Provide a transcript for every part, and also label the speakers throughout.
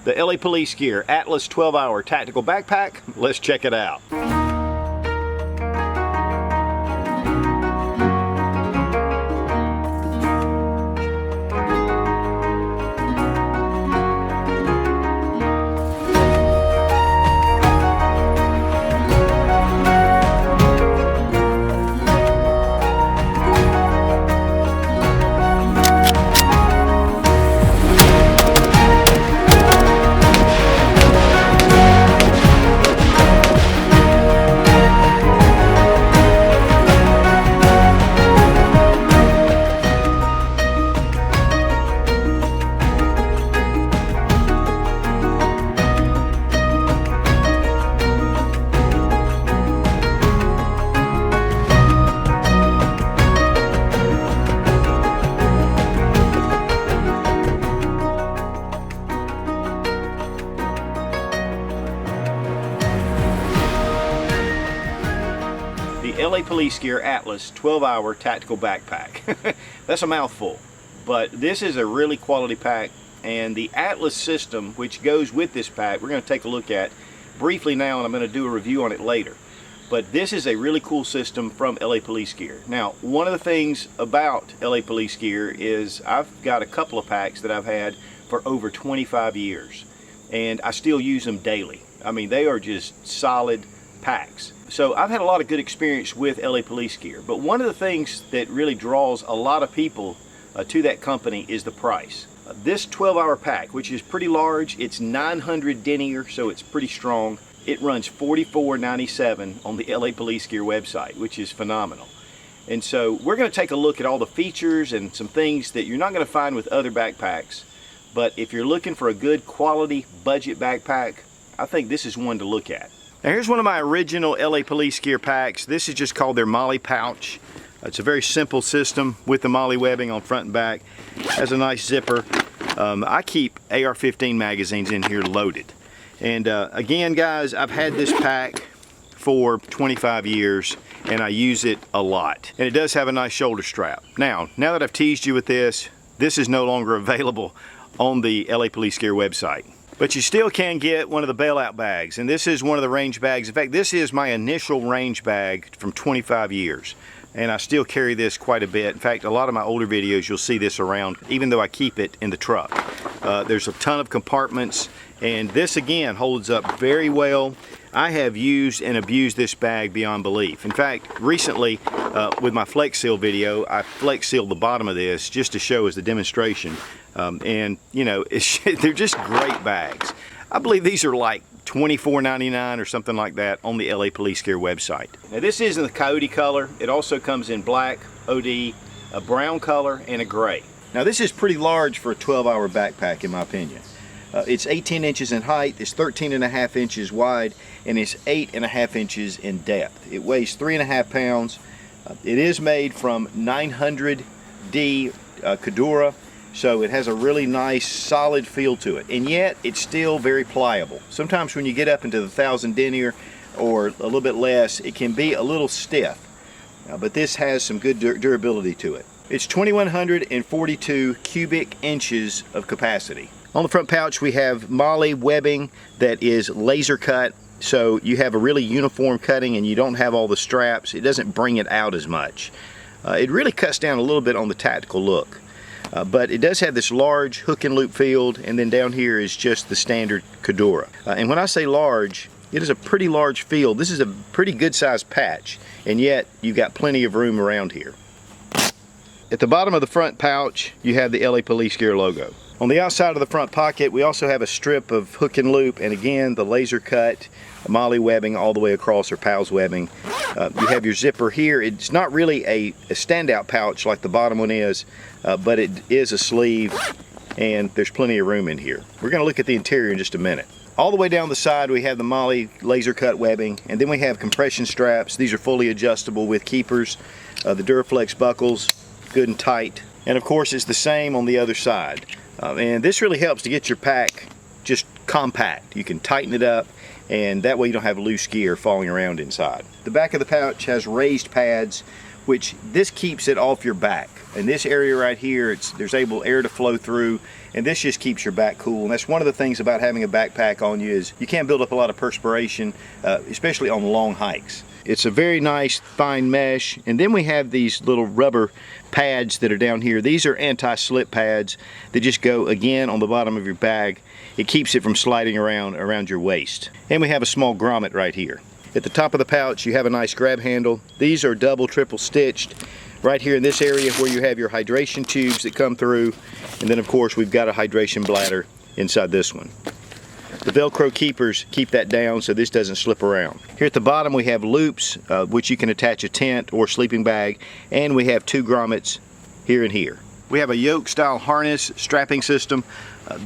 Speaker 1: the LA Police Gear Atlas 12-hour tactical backpack. Let's check it out. The LA Police Gear Atlas 12-hour tactical backpack. That's a mouthful, but this is a really quality pack, and the Atlas system which goes with this pack we're going to take a look at briefly now, and I'm going to do a review on it later. But this is a really cool system from LA Police Gear. Now, one of the things about LA Police Gear is I've got a couple of packs that I've had for over 25 years, and I still use them daily. I mean, they are just solid packs. So I've had a lot of good experience with LA Police Gear, but one of the things that really draws a lot of people to that company is the price. This 12-hour pack, which is pretty large, it's 900 denier, so it's pretty strong. It runs $44.97 on the LA Police Gear website, which is phenomenal. And so we're going to take a look at all the features and some things that you're not going to find with other backpacks. But if you're looking for a good quality budget backpack, I think this is one to look at. Now here's one of my original LA Police Gear packs. This is just called their Molly pouch. It's a very simple system with the Molly webbing on front and back. Has a nice zipper. I keep AR-15 magazines in here loaded. And again, guys, I've had this pack for 25 years and I use it a lot. And it does have a nice shoulder strap. Now that I've teased you with this, this is no longer available on the LA Police Gear website. But you still can get one of the bailout bags, and this is one of the range bags. In fact, this is my initial range bag from 25 years, and I still carry this quite a bit. In fact, a lot of my older videos you'll see this around, even though I keep it in the truck. There's a ton of compartments, and this again holds up very well. I have used and abused this bag beyond belief. In fact, recently with my Flex Seal video, I Flex Sealed the bottom of this just to show as a demonstration. And you know, they're just great bags. I believe these are like $24.99 or something like that on the LA Police Gear website. Now this is in the coyote color. It also comes in black, OD, a brown color, and a gray. Now this is pretty large for a 12-hour backpack in my opinion. It's 18 inches in height, it's 13.5 inches wide, and it's 8.5 inches in depth. It weighs 3.5 pounds. It is made from 900D Cordura, so it has a really nice solid feel to it, and yet it's still very pliable. Sometimes when you get up into the 1000 denier or a little bit less, it can be a little stiff, but this has some good durability to it. It's 2142 cubic inches of capacity. On the front pouch we have Molly webbing that is laser cut, so you have a really uniform cutting and you don't have all the straps. It doesn't bring it out as much. It really cuts down a little bit on the tactical look. But it does have this large hook and loop field, and then down here is just the standard Cordura. And when I say large, it is a pretty large field. This is a pretty good sized patch, and yet you've got plenty of room around here. At the bottom of the front pouch, you have the LA Police Gear logo. On the outside of the front pocket, we also have a strip of hook and loop, and again, the laser cut Molly webbing all the way across, or PALS webbing. You have your zipper here. It's not really a standout pouch like the bottom one is, but it is a sleeve, and there's plenty of room in here. We're going to look at the interior in just a minute. All the way down the side we have the Molly laser cut webbing, and then we have compression straps. These are fully adjustable with keepers. The Duraflex buckles, good and tight. And of course it's the same on the other side. And this really helps to get your pack just compact. You can tighten it up, and that way you don't have loose gear falling around inside. The back of the pouch has raised pads which this keeps it off your back. In this area right here, there's able air to flow through, and this just keeps your back cool. And that's one of the things about having a backpack on you, is you can't build up a lot of perspiration, especially on long hikes. It's a very nice fine mesh. And then we have these little rubber pads that are down here. These are anti-slip pads that just go again on the bottom of your bag. It keeps it from sliding around your waist. And we have a small grommet right here. At the top of the pouch, you have a nice grab handle. These are double, triple stitched. Right here in this area where you have your hydration tubes that come through, and then of course we've got a hydration bladder inside this one. The Velcro keepers keep that down so this doesn't slip around. Here at the bottom we have loops which you can attach a tent or sleeping bag, and we have 2 grommets here and here. We have a Yoke style harness strapping system.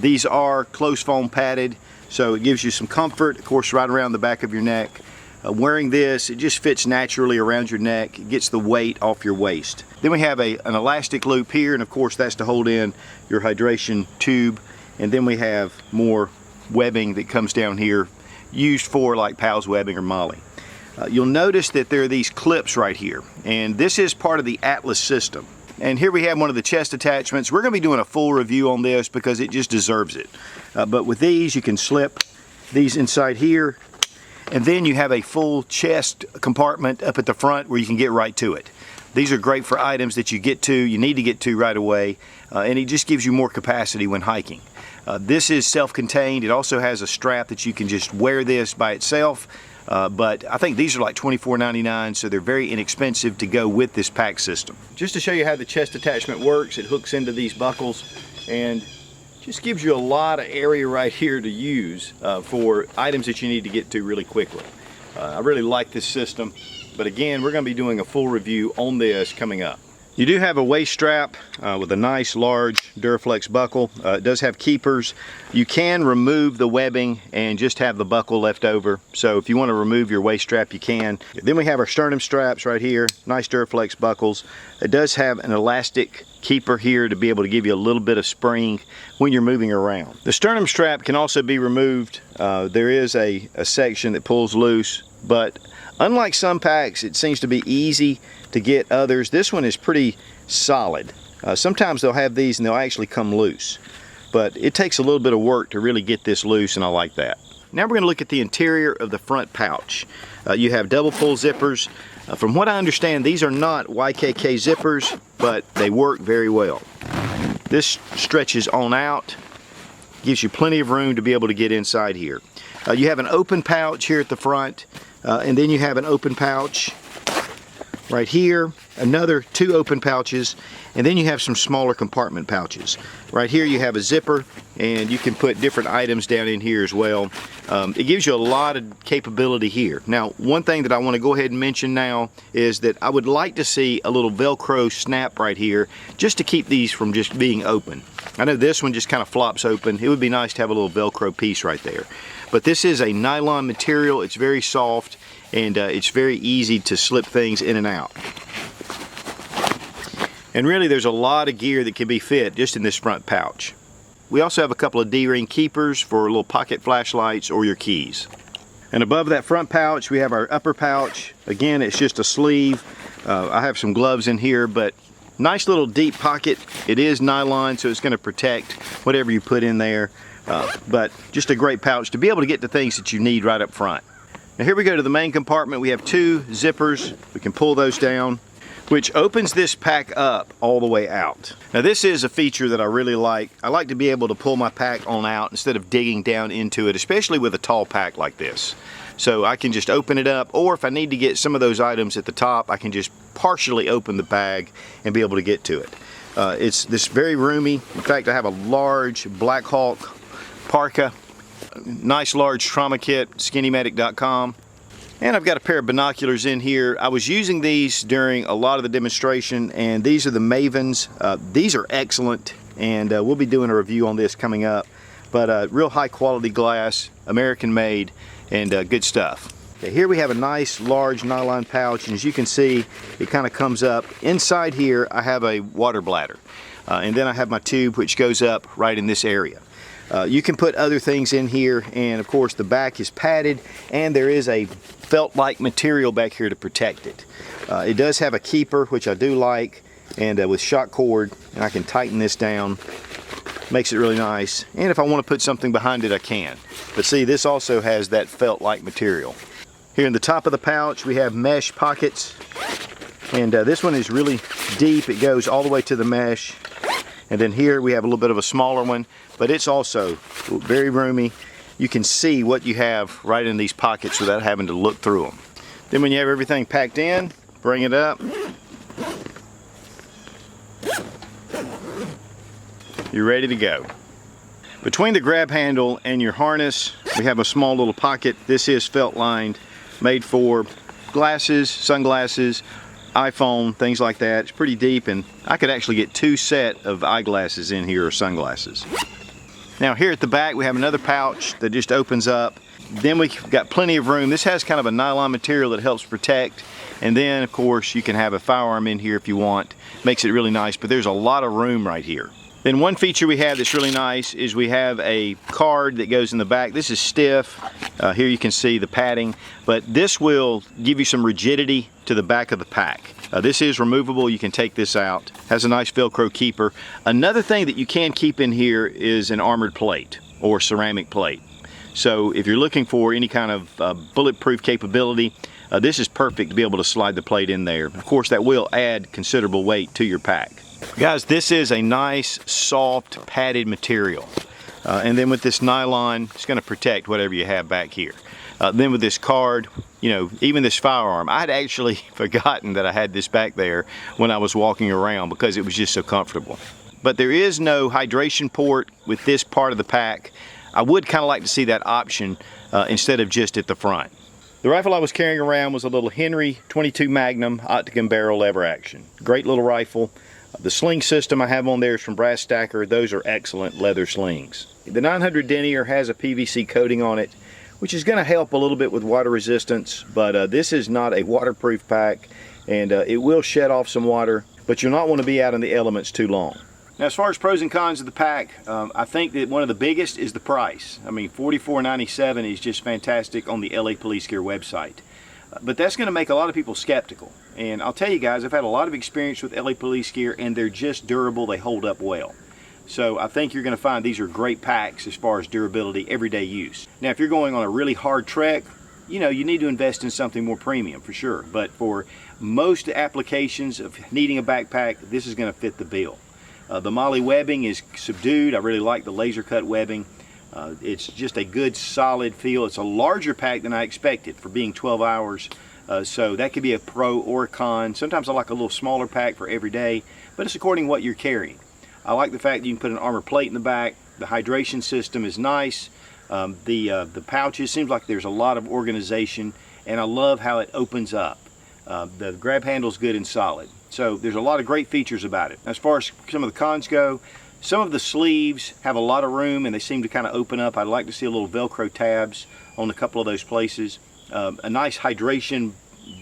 Speaker 1: These are close foam padded, so it gives you some comfort, of course, right around the back of your neck. Wearing this, it just fits naturally around your neck. It gets the weight off your waist. Then we have an elastic loop here, and of course that's to hold in your hydration tube. And then we have more webbing that comes down here, used for like PALS webbing or Molly. You'll notice that there are these clips right here, and this is part of the Atlas system. And here we have one of the chest attachments. We're going to be doing a full review on this because it just deserves it. But with these, you can slip these inside here, and then you have a full chest compartment up at the front where you can get right to it. These are great for items that you need to get to right away, and it just gives you more capacity when hiking. This is self-contained. It also has a strap that you can just wear this by itself, but I think these are like $24.99, so they're very inexpensive to go with this pack system. Just to show you how the chest attachment works, it hooks into these buckles and just gives you a lot of area right here to use for items that you need to get to really quickly. I really like this system, but again, we're going to be doing a full review on this coming up. You do have a waist strap with a nice large Duraflex buckle. It does have keepers. You can remove the webbing and just have the buckle left over. So if you want to remove your waist strap, you can. Then we have our sternum straps right here. Nice Duraflex buckles. It does have an elastic keeper here to be able to give you a little bit of spring when you're moving around. The sternum strap can also be removed. There is a section that pulls loose, but unlike some packs, it seems to be easy to get others. This one is pretty solid. Sometimes they'll have these and they'll actually come loose, but it takes a little bit of work to really get this loose, and I like that. Now we're going to look at the interior of the front pouch. You have double pull zippers. From what I understand, these are not YKK zippers, but they work very well. This stretches on out, gives you plenty of room to be able to get inside here. You have an open pouch here at the front, and then you have an open pouch right here, another 2 open pouches, and then you have some smaller compartment pouches. Right here you have a zipper, and you can put different items down in here as well. It gives you a lot of capability here. Now, one thing that I want to go ahead and mention now is that I would like to see a little Velcro snap right here just to keep these from just being open. I know this one just kind of flops open. It would be nice to have a little Velcro piece right there. But this is a nylon material. It's very soft, and it's very easy to slip things in and out. And really there's a lot of gear that can be fit just in this front pouch. We also have a couple of D-ring keepers for little pocket flashlights or your keys. And above that front pouch we have our upper pouch. Again, it's just a sleeve. I have some gloves in here, but nice little deep pocket. It is nylon, so it's going to protect whatever you put in there. But just a great pouch to be able to get the things that you need right up front. Now here we go to the main compartment. We have 2 zippers. We can pull those down, which opens this pack up all the way out. Now this is a feature that I really like. I like to be able to pull my pack on out instead of digging down into it, especially with a tall pack like this. So I can just open it up, or if I need to get some of those items at the top, I can just partially open the bag and be able to get to it. It's this very roomy. In fact, I have a large Black Hawk parka, nice large trauma kit, skinnymedic.com. And I've got a pair of binoculars in here. I was using these during a lot of the demonstration, and these are the Mavens. These are excellent, and we'll be doing a review on this coming up. But real high quality glass, American made, and good stuff. Okay, here we have a nice large nylon pouch, and as you can see, it kind of comes up. Inside here I have a water bladder, and then I have my tube which goes up right in this area. You can put other things in here, and of course the back is padded, and there is a felt-like material back here to protect it. It does have a keeper, which I do like, and with shock cord, and I can tighten this down. Makes it really nice, and if I want to put something behind it, I can. But see, this also has that felt-like material. Here in the top of the pouch, we have mesh pockets, and this one is really deep. It goes all the way to the mesh. And then here we have a little bit of a smaller one, but it's also very roomy. You can see what you have right in these pockets without having to look through them. Then when you have everything packed in, bring it up. You're ready to go. Between the grab handle and your harness, we have a small little pocket. This is felt lined, made for glasses, sunglasses, iPhone, things like that. It's pretty deep, and I could actually get 2 sets of eyeglasses in here, or sunglasses. Now here at the back we have another pouch that just opens up. Then we've got plenty of room. This has kind of a nylon material that helps protect, and then of course you can have a firearm in here if you want. Makes it really nice, but there's a lot of room right here. Then one feature we have that's really nice is we have a card that goes in the back. This is stiff. Here you can see the padding, but this will give you some rigidity to the back of the pack. This is removable. You can take this out. Has a nice Velcro keeper. Another thing that you can keep in here is an armored plate or ceramic plate. So if you're looking for any kind of bulletproof capability, this is perfect to be able to slide the plate in there. Of course, that will add considerable weight to your pack. Guys, this is a nice, soft, padded material. And then with this nylon, it's going to protect whatever you have back here. Then with this card, you know, even this firearm, I'd actually forgotten that I had this back there when I was walking around because it was just so comfortable. But there is no hydration port with this part of the pack. I would kind of like to see that option instead of just at the front. The rifle I was carrying around was a little Henry 22 Magnum Octagon barrel lever action. Great little rifle. The sling system I have on there is from Brass Stacker. Those are excellent leather slings. The 900 denier has a PVC coating on it, which is going to help a little bit with water resistance, but this is not a waterproof pack, and it will shed off some water, but you'll not want to be out in the elements too long. Now, as far as pros and cons of the pack, I think that one of the biggest is the price. I mean, $44.97 is just fantastic on the LA Police Gear website. But that's going to make a lot of people skeptical. And I'll tell you guys, I've had a lot of experience with LA Police Gear, and they're just durable. They hold up well. So I think you're going to find these are great packs as far as durability, everyday use. Now, if you're going on a really hard trek, you know, you need to invest in something more premium for sure. But for most applications of needing a backpack, this is going to fit the bill. The MOLLE webbing is subdued. I really like the laser cut webbing. It's just a good solid feel. It's a larger pack than I expected for being 12 hours. So that could be a pro or a con. Sometimes I like a little smaller pack for every day, but it's according to what you're carrying. I like the fact that you can put an armor plate in the back. The hydration system is nice. The pouches, seems like there's a lot of organization, and I love how it opens up. The grab handle's good and solid. So there's a lot of great features about it. As far as some of the cons go, some of the sleeves have a lot of room and they seem to kind of open up. I'd like to see a little Velcro tabs on a couple of those places. A nice hydration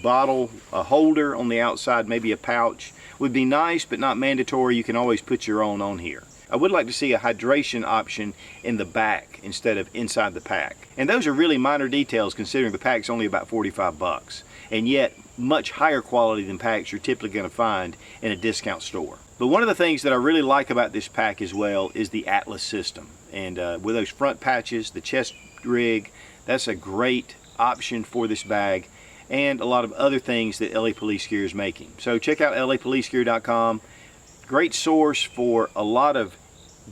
Speaker 1: bottle, a holder on the outside, maybe a pouch would be nice, but not mandatory. You can always put your own on here. I would like to see a hydration option in the back instead of inside the pack. And those are really minor details considering the pack's only about 45 bucks. And yet much higher quality than packs you're typically going to find in a discount store. But one of the things that I really like about this pack as well is the Atlas system. And with those front patches, the chest rig, that's a great option for this bag, and a lot of other things that LA Police Gear is making. So check out lapolicegear.com. Great source for a lot of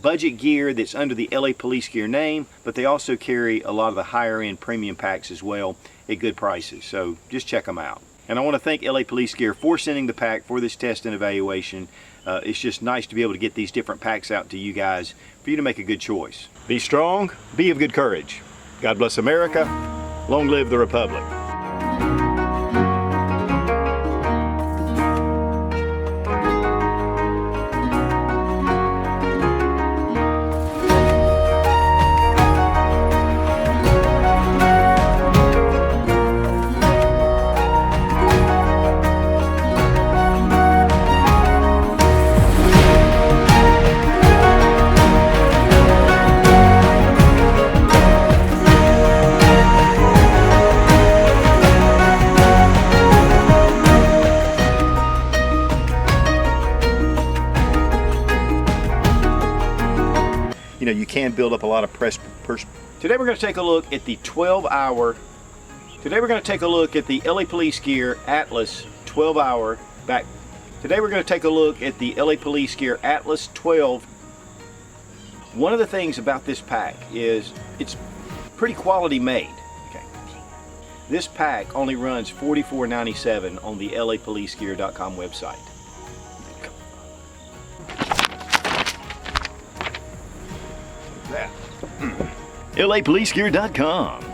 Speaker 1: budget gear that's under the LA Police Gear name, but they also carry a lot of the higher end premium packs as well at good prices. So just check them out. And I want to thank LA Police Gear for sending the pack for this test and evaluation. It's just nice to be able to get these different packs out to you guys for you to make a good choice. Be strong, be of good courage. God bless America. Long live the Republic. can build up a lot of Today we're going to take a look at the 12-hour. Today we're going to take a look at the LA Police Gear Atlas 12-hour back. Today we're going to take a look at the LA Police Gear Atlas 12. One of the things about this pack is it's pretty quality made. Okay. This pack only runs $44.97 on the LAPolicegear.com website. That. LAPolicegear.com.